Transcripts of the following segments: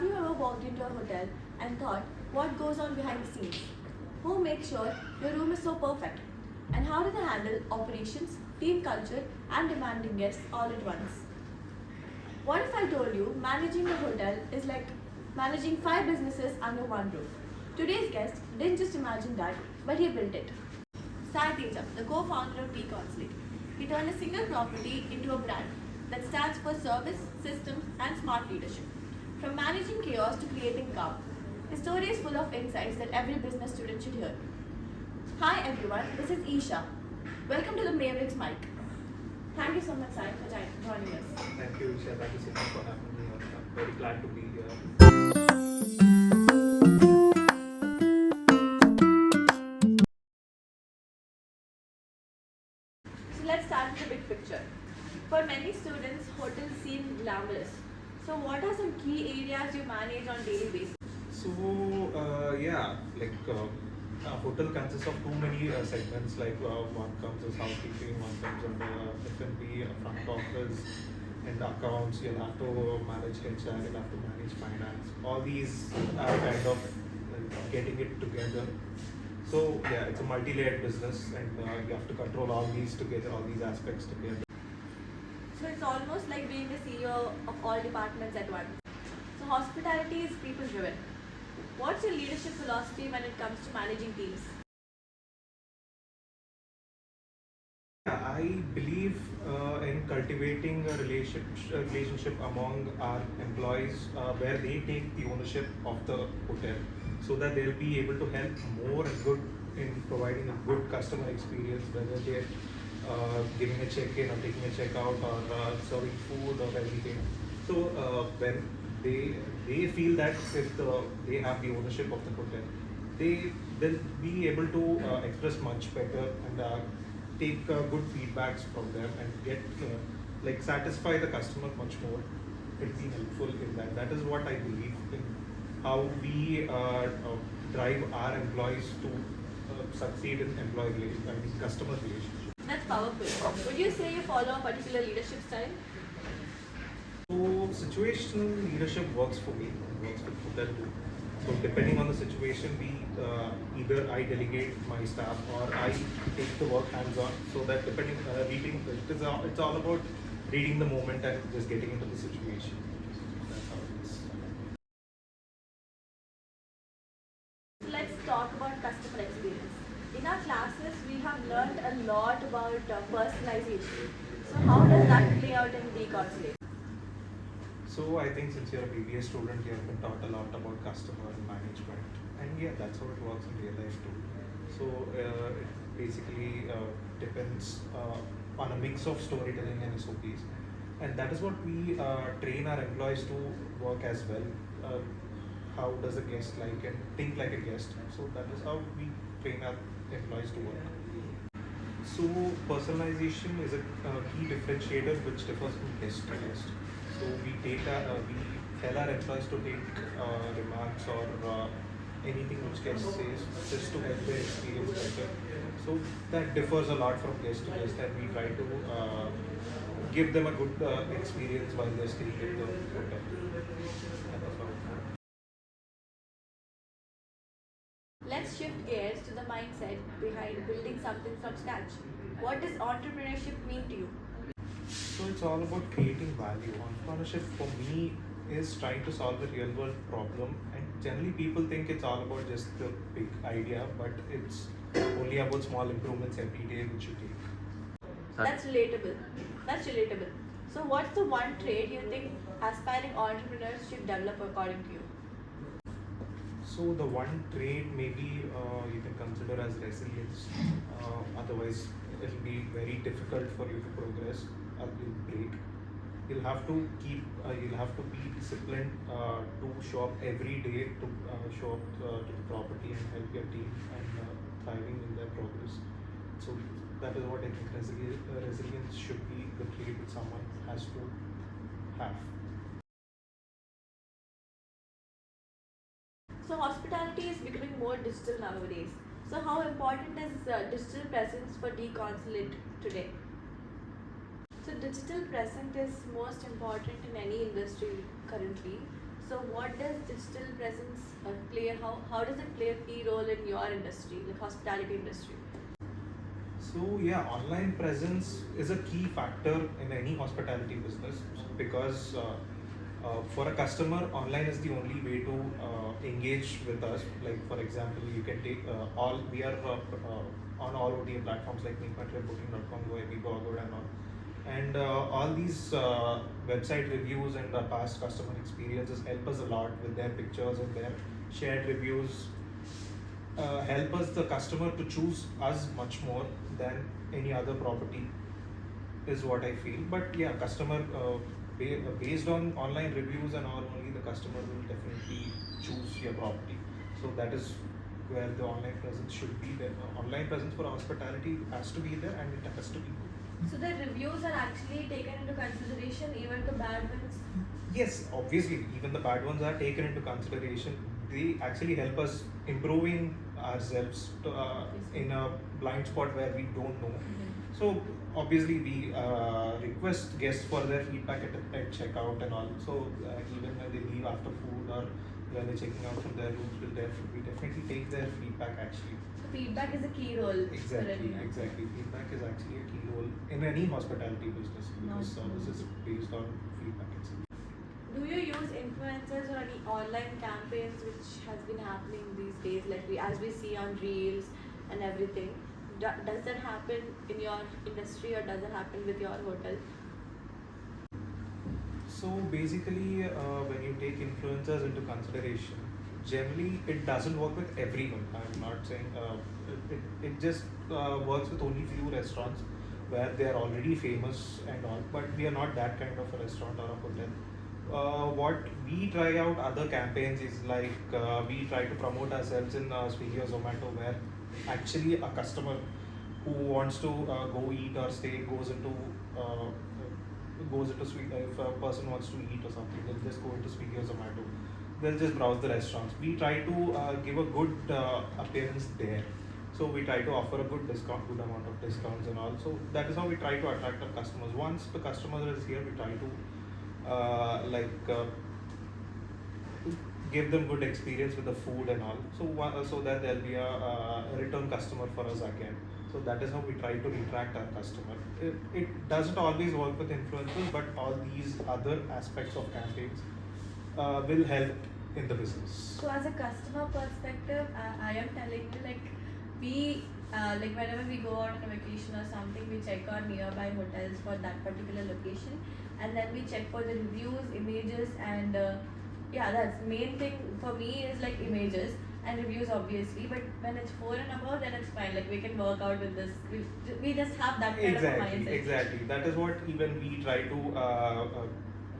Have you ever walked into a hotel and thought, what goes on behind the scenes? Who makes sure your room is so perfect? And how do they handle operations, team culture, and demanding guests all at once? What if I told you managing a hotel is like managing 5 businesses under one roof? Today's guest didn't just imagine that, but he built it. Sai Teja, the co-founder of De Consulate. He turned a single property into a brand that stands for service, systems, and smart leadership. From managing chaos to creating calm, his story is full of insights that every business student should hear. Hi everyone, this is Isha. Welcome to the Mavericks mic. Thank you so much, Sai, for joining us. Thank you, Isha. Thank you so much for having me. I'm very glad to be here. So let's start with the big picture. For many students, hotels seem glamorous. So what are some key areas you manage on daily basis? So, a hotel consists of too many segments. One comes as housekeeping, one comes under F&B, front office, and accounts. You'll have to manage HR, you'll have to manage finance. All these are kind of getting it together. So yeah, it's a multi-layered business, and you have to control all these together, all these aspects together. So it's almost like being the CEO of all departments at once. So hospitality is people driven. What's your leadership philosophy when it comes to managing teams? I believe in cultivating a relationship among our employees where they take the ownership of the hotel, so that they'll be able to help more and good in providing a good customer experience, whether they're giving a check-in or taking a check-out or serving food or everything. So when they feel that if they have the ownership of the hotel, they'll be able to express much better and take good feedbacks from them and get satisfy the customer much more. It'll be helpful in that. That is what I believe in, how we drive our employees to succeed in customer relationship. That's powerful. Would you say you follow a particular leadership style? So situational leadership works for me, works for hotel too. So depending on the situation, either I delegate my staff or I take the work hands-on. So that depending it's all about reading the moment and just getting into the situation. That's how it is. Let's talk about customer experience. In our classes, we have learned a lot about personalization. So how does that play out in De Consulate? So I think since you're a BBA student, you have been taught a lot about customer management, and yeah, that's how it works in real life too. So it basically depends on a mix of storytelling and SOPs, and that is what we train our employees to work as well. How does a guest like and think like a guest? So that is how we train our employees to work. So personalization is a key differentiator which differs from guest to guest. So we tell our employees to take remarks or anything which guest says just to help their experience better. So that differs a lot from guest to guest, and we try to give them a good experience while they're staying at the hotel. That is how. Let's shift gears to the mindset behind building something from scratch. What does entrepreneurship mean to you? So it's all about creating value. Entrepreneurship for me is trying to solve a real world problem, and generally people think it's all about just the big idea, but it's only about small improvements every day which you take. That's relatable. That's relatable. So what's the one trait you think aspiring entrepreneurs should develop according to you? So the one trait maybe you can consider as resilience. Otherwise, it'll be very difficult for you to progress or you'll break. You'll have to be disciplined to show up every day to show up to the property and help your team and thriving in their progress. So that is what I think resilience should be the trait that someone has to have. So hospitality is becoming more digital nowadays. So how important is digital presence for De Consulate today? So digital presence is most important in any industry currently. So what does digital presence how does it play a key role in your industry, like hospitality industry? So yeah, online presence is a key factor in any hospitality business because for a customer, online is the only way to engage with us. Like for example, you can take all we are on all OTA platforms like MakeMyTrip, Booking.com, Goibibo, Agoda, and all. And all these website reviews and past customer experiences help us a lot with their pictures and their shared reviews. Help us the customer to choose us much more than any other property is what I feel. But yeah, customer based on online reviews and all, only the customer will definitely choose your property. So that is where the online presence should be there. Online presence for hospitality has to be there, and it has to be good. So the reviews are actually taken into consideration, even the bad ones? Yes, obviously, even the bad ones are taken into consideration. They actually help us improving ourselves in a blind spot where we don't know. So obviously, we request guests for their feedback at checkout and all. So even when they leave after food or when they're checking out from their rooms, we definitely take their feedback actually. So feedback is a key role. Exactly. Feedback is actually a key role in any hospitality business because service is based on feedback itself. Do you use influencers or any online campaigns which has been happening these days, like as we see on reels and everything? Does that happen in your industry or does it happen with your hotel? So basically, when you take influencers into consideration, generally it doesn't work with everyone. I'm not saying it just works with only few restaurants where they are already famous and all. But we are not that kind of a restaurant or a hotel. What we try out other campaigns is like we try to promote ourselves in Swiggy or Zomato, where actually a customer who wants to go eat or stay goes into Swiggy. If a person wants to eat or something, they'll just go into Swiggy or Zomato. They'll just browse the restaurants. We try to give a good appearance there. So we try to offer a good amount of discounts and all. So that is how we try to attract our customers. Once the customer is here, we try to give them good experience with the food and all. So that there'll be a return customer for us again. So that is how we try to attract our customer. It doesn't always work with influencers, but all these other aspects of campaigns will help in the business. So as a customer perspective, I am telling you, like we like whenever we go out on a vacation or something, we check our nearby hotels for that particular location, and then we check for the reviews, images, and yeah, that's main thing for me is like images and reviews obviously. But when it's 4 and above, then it's fine. Like we can work out with this. We just have that kind of a mindset. Exactly. That is what even we try to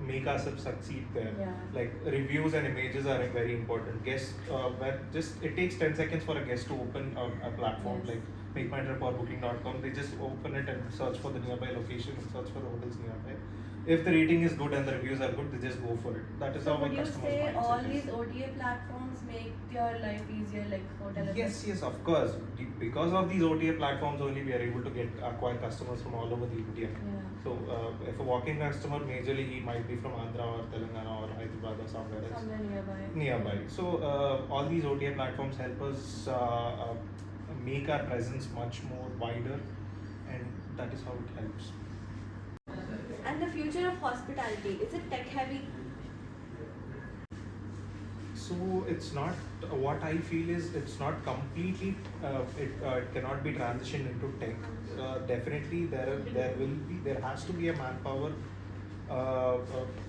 make ourselves succeed there. Yeah. Like reviews and images are very important. Guests, where just it takes 10 seconds for a guest to open a platform like MakeMyTrip or Booking.com. They just open it and search for the nearby location and search for the hotels nearby. If the rating is good and the reviews are good, they just go for it. That is so how would a you customer's say mindset all is. these OTA platforms make your life easier, like hotel? Yes, of course. Because of these OTA platforms only, we are able to acquire customers from all over the India. Yeah. So if a walk-in customer, majorly he might be from Andhra or Telangana or Hyderabad or somewhere else. Somewhere Nearby. So all these OTA platforms help us make our presence much more wider, and that is how it helps. And the future of hospitality, is it tech heavy? So it's not. What I feel is it's not completely. It cannot be transitioned into tech. Definitely, there has to be a manpower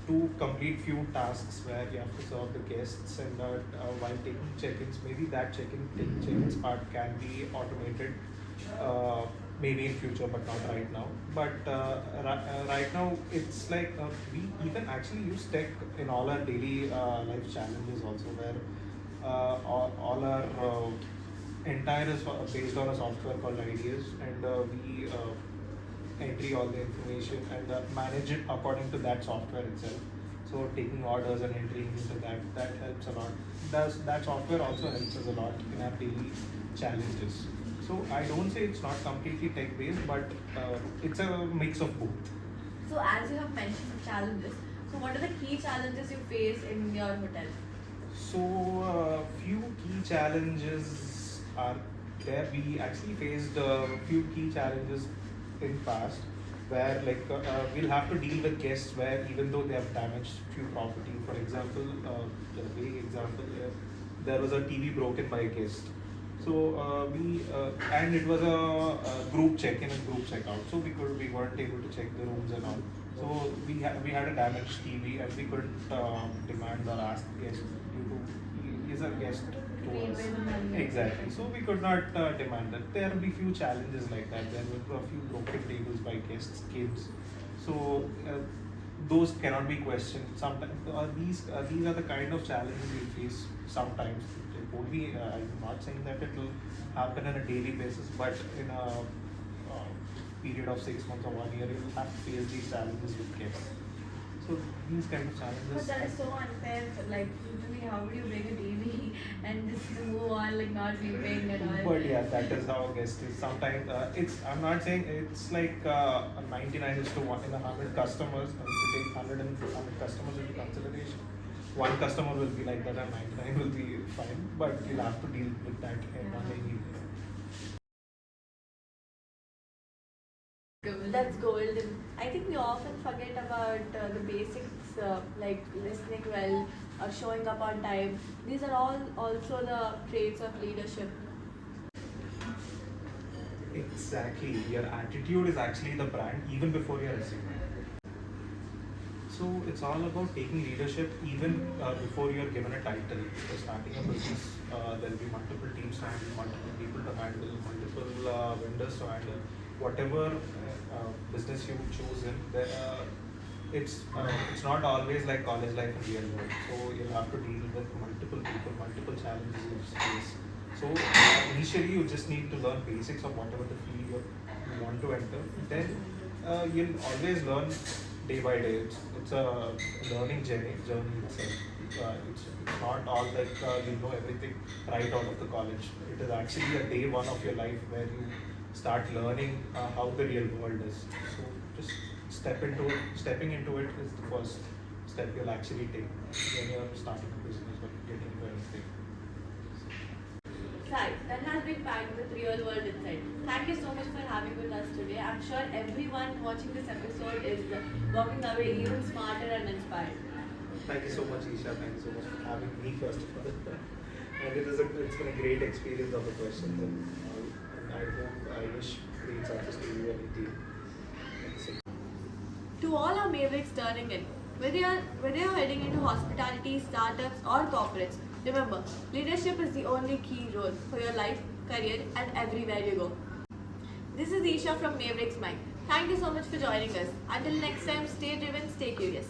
to complete few tasks where you have to serve the guests, and while taking check-ins, maybe that check-ins part can be automated. Maybe in future, but not right now. But right now, it's like we even actually use tech in all our daily life challenges also, where all our entire is based on a software called Ideas, and we entry all the information and manage it according to that software itself. So taking orders and entering into that helps a lot. That software also helps us a lot in our daily challenges. So I don't say it's not completely tech based, but it's a mix of both. So as you have mentioned the challenges, So what are the key challenges you face in your hotel? So, few key challenges are there. We actually faced a few key challenges in past where we'll have to deal with guests where even though they have damaged few property. For example, the way example there was a TV broken by a guest. So we and it was a group check-in and group check-out. So we weren't able to check the rooms and all. So we had a damaged TV and we couldn't demand or ask guest due to he is a guest to us. Exactly. So we could not demand that. There will be few challenges like that. There were a few broken tables by guests, kids. So those cannot be questioned. Sometimes these are the kind of challenges we face sometimes. It won't be. I'm not saying that it will happen on a daily basis, but in a period of 6 months or 1 year, you will have to face these challenges with guests. So these kind of challenges. But that is so unfair. Like usually, how would you bring a TV and just move on, like not sleeping at all? But yeah, that is how guest is. Sometimes it's. I'm not saying it's like a 99 is to 1 in 100 customers. And if you take 100 customers into consideration, one customer will be like that, and 99 will be fine. But you'll have to deal with that in one day. That's golden. I think we often forget about the basics like listening well or showing up on time. These are all also the traits of leadership. Exactly. Your attitude is actually the brand even before your resume. So it's all about taking leadership even before you're given a title. If you're starting a business, there'll be multiple teams to handle, multiple people to handle, multiple vendors to handle. Whatever business you choose in, it's not always like college life in real world. So you'll have to deal with multiple people, multiple challenges you face. So initially you just need to learn basics of whatever the field you want to enter. Then you'll always learn day by day. It's a learning journey itself. It's not all like you know everything right out of the college. It is actually a day one of your life where you start learning how the real world is. So just stepping into it is the first step you'll actually take when you're starting a business or getting into anything. Right, that has been packed with real world insight. Thank you so much for having with us today. I'm sure everyone watching this episode is walking away even smarter and inspired. Thank you so much, Isha. Thank you so much for having me first of all. And it's been a great experience of the questions, and I wish great success to you and your team. To all our mavericks turning in, whether you're heading into hospitality, startups, or corporates, remember, leadership is the only key role for your life, career, and everywhere you go. This is Isha from Mavericks Mind. Thank you so much for joining us. Until next time, stay driven, stay curious.